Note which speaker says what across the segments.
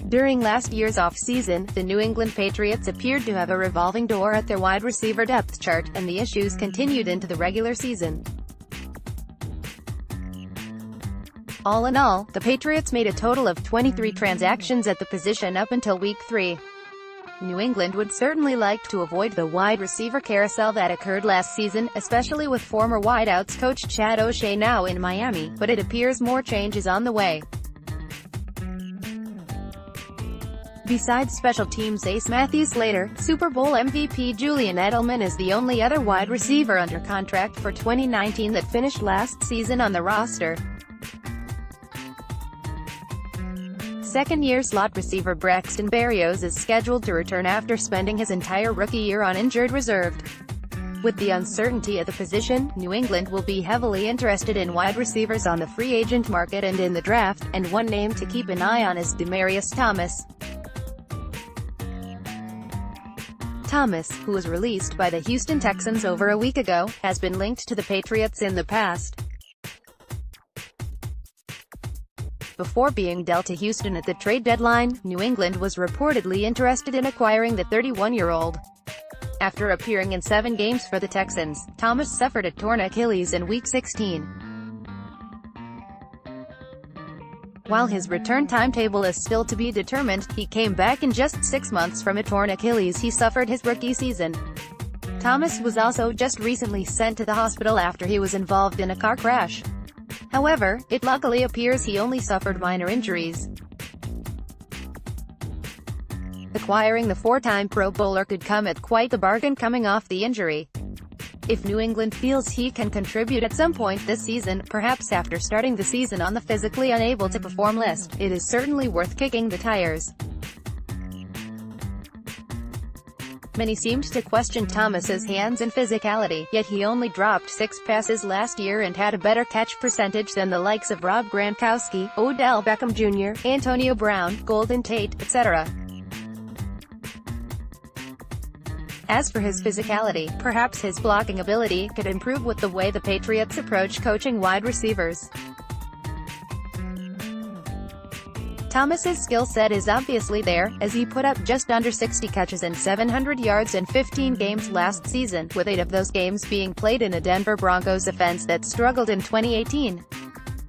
Speaker 1: During last year's offseason, the New England Patriots appeared to have a revolving door at their wide receiver depth chart, and the issues continued into the regular season. All in all, the Patriots made a total of 23 transactions at the position up until Week 3. New England would certainly like to avoid the wide receiver carousel that occurred last season, especially with former wideouts coach Chad O'Shea now in Miami, but it appears more change is on the way. Besides special teams ace Matthew Slater, Super Bowl MVP Julian Edelman is the only other wide receiver under contract for 2019 that finished last season on the roster. Second-year slot receiver Braxton Berrios is scheduled to return after spending his entire rookie year on injured reserve. With the uncertainty of the position, New England will be heavily interested in wide receivers on the free agent market and in the draft, and one name to keep an eye on is Demaryius Thomas. Thomas, who was released by the Houston Texans over a week ago, has been linked to the Patriots in the past. Before being dealt to Houston at the trade deadline, New England was reportedly interested in acquiring the 31-year-old. After appearing in 7 games for the Texans, Thomas suffered a torn Achilles in Week 16. While his return timetable is still to be determined, he came back in just 6 months from a torn Achilles he suffered his rookie season. Thomas was also just recently sent to the hospital after he was involved in a car crash. However, it luckily appears he only suffered minor injuries. Acquiring the 4-time Pro Bowler could come at quite the bargain coming off the injury. If New England feels he can contribute at some point this season, perhaps after starting the season on the physically unable to perform list, it is certainly worth kicking the tires. Many seemed to question Thomas's hands and physicality, yet he only dropped 6 passes last year and had a better catch percentage than the likes of Rob Gronkowski, Odell Beckham Jr., Antonio Brown, Golden Tate, etc. As for his physicality, perhaps his blocking ability could improve with the way the Patriots approach coaching wide receivers. Thomas's skill set is obviously there, as he put up just under 60 catches and 700 yards in 15 games last season, with 8 of those games being played in a Denver Broncos offense that struggled in 2018.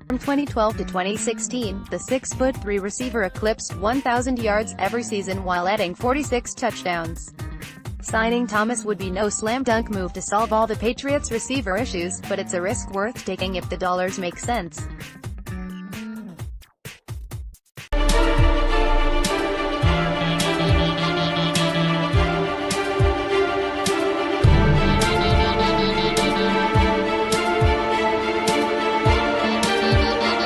Speaker 1: From 2012 to 2016, the 6'3" receiver eclipsed 1,000 yards every season while adding 46 touchdowns. Signing Thomas would be no slam-dunk move to solve all the Patriots' receiver issues, but it's a risk worth taking if the dollars make sense.